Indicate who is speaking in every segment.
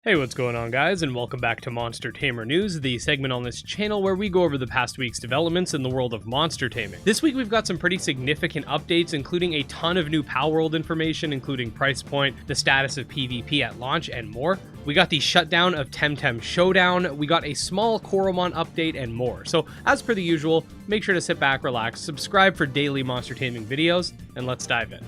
Speaker 1: Hey, what's going on, guys, and welcome back to Monster Tamer News, the segment on this channel where we go over the past week's developments in the world of monster taming. This week we've got some pretty significant updates, including a ton of new Palworld information, including price point, the status of PvP at launch, and more. We got the shutdown of Temtem Showdown, we got a small Coromon update, and more. So, as per the usual, make sure to sit back, relax, subscribe for daily monster taming videos, and let's dive in.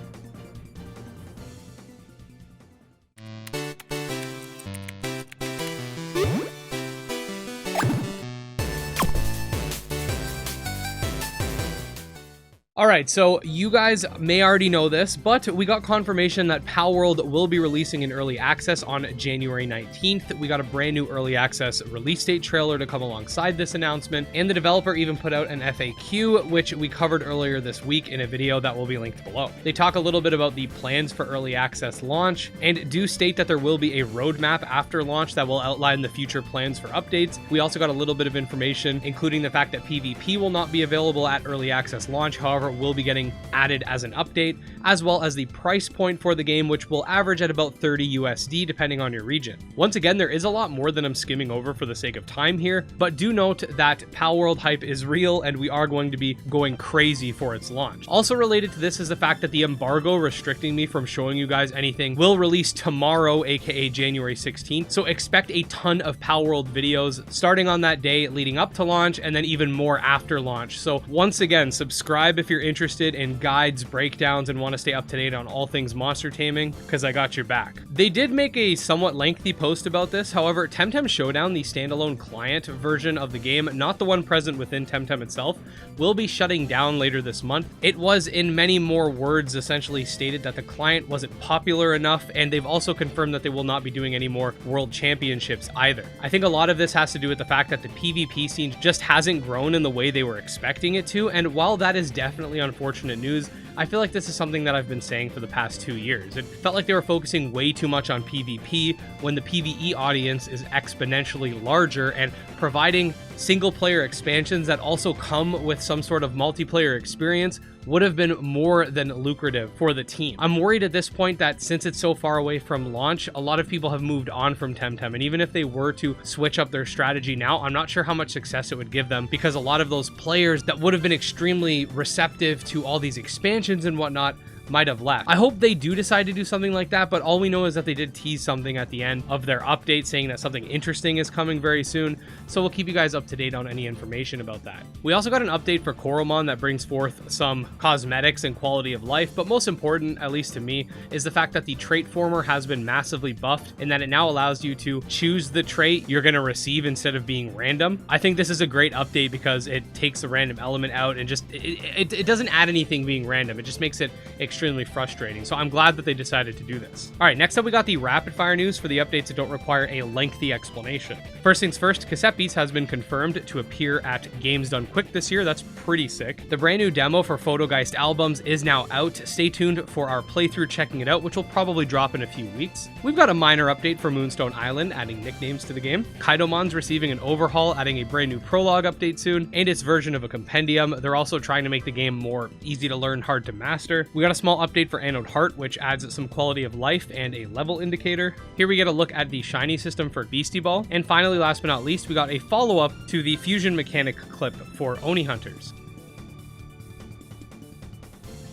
Speaker 1: Alright, so you guys may already know this, but we got confirmation that Palworld will be releasing in early access on January 19th. We got a brand new early access release date trailer to come alongside this announcement, and the developer even put out an FAQ, which we covered earlier this week in a video that will be linked below. They talk a little bit about the plans for early access launch, and do state that there will be a roadmap after launch that will outline the future plans for updates. We also got a little bit of information, including the fact that PvP will not be available at early access launch, however, will be getting added as an update, as well as the price point for the game, which will average at about 30 USD depending on your region. Once again, there is a lot more than I'm skimming over for the sake of time here, but do note that Palworld hype is real and we are going to be going crazy for its launch. Also related to this is the fact that the embargo restricting me from showing you guys anything will release tomorrow, aka January 16th, so expect a ton of Palworld videos starting on that day leading up to launch, and then even more after launch. So once again, subscribe if you're interested in guides, breakdowns, and want to stay up to date on all things monster taming, because I got your back. They did make a somewhat lengthy post about this, however, Temtem Showdown, the standalone client version of the game, not the one present within Temtem itself, will be shutting down later this month. It was, in many more words, essentially stated that the client wasn't popular enough, and they've also confirmed that they will not be doing any more world championships either. I think a lot of this has to do with the fact that the PvP scene just hasn't grown in the way they were expecting it to, and while that is definitely unfortunate news, I feel like this is something that I've been saying for the past 2 years. It felt like they were focusing way too much on PvP when the PvE audience is exponentially larger, and providing single player expansions that also come with some sort of multiplayer experience would have been more than lucrative for the team. I'm worried at this point that since it's so far away from launch, a lot of people have moved on from Temtem, and even if they were to switch up their strategy now, I'm not sure how much success it would give them, because a lot of those players that would have been extremely receptive to all these expansions and whatnot might have left. I hope they do decide to do something like that, but all we know is that they did tease something at the end of their update saying that something interesting is coming very soon, so we'll keep you guys up to date on any information about that. We also got an update for Coromon that brings forth some cosmetics and quality of life, but most important, at least to me, is the fact that the trait former has been massively buffed, and that it now allows you to choose the trait you're going to receive instead of being random. I think this is a great update because it takes the random element out and just it doesn't add anything being random. It just makes it extremely frustrating, so I'm glad that they decided to do this. All right, next up we got the rapid fire news for the updates that don't require a lengthy explanation. First things first, Cassette Beats has been confirmed to appear at Games Done Quick this year. That's pretty sick. The brand new demo for Photogeist Albums is now out. Stay tuned for our playthrough checking it out, which will probably drop in a few weeks. We've got a minor update for Moonstone Island, adding nicknames to the game. Kaidomon's receiving an overhaul, adding a brand new prologue update soon, and its version of a compendium. They're also trying to make the game more easy to learn, hard to master. We got a small update for Anode Heart, which adds some quality of life and a level indicator. Here we get a look at the shiny system for Beastie Ball. And finally, last but not least, we got a follow-up to the fusion mechanic clip for Oni Hunters.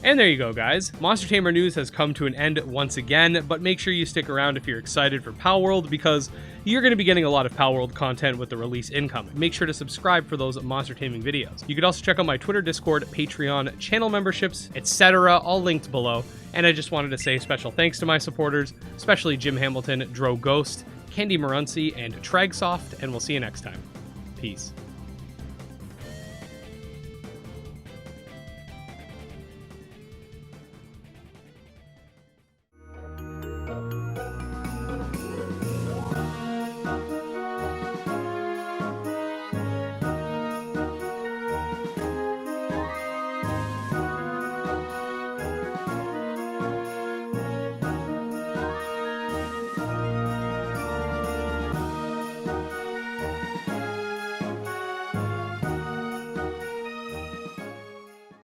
Speaker 1: And there you go, guys. Monster Tamer News has come to an end once again, but make sure you stick around if you're excited for Palworld, because you're going to be getting a lot of Palworld content with the release incoming. Make sure to subscribe for those monster taming videos. You could also check out my Twitter, Discord, Patreon, channel memberships, etc., all linked below. And I just wanted to say special thanks to my supporters, especially Jim Hamilton, Dro Ghost, Candy Morency, and TragSoft, and we'll see you next time. Peace.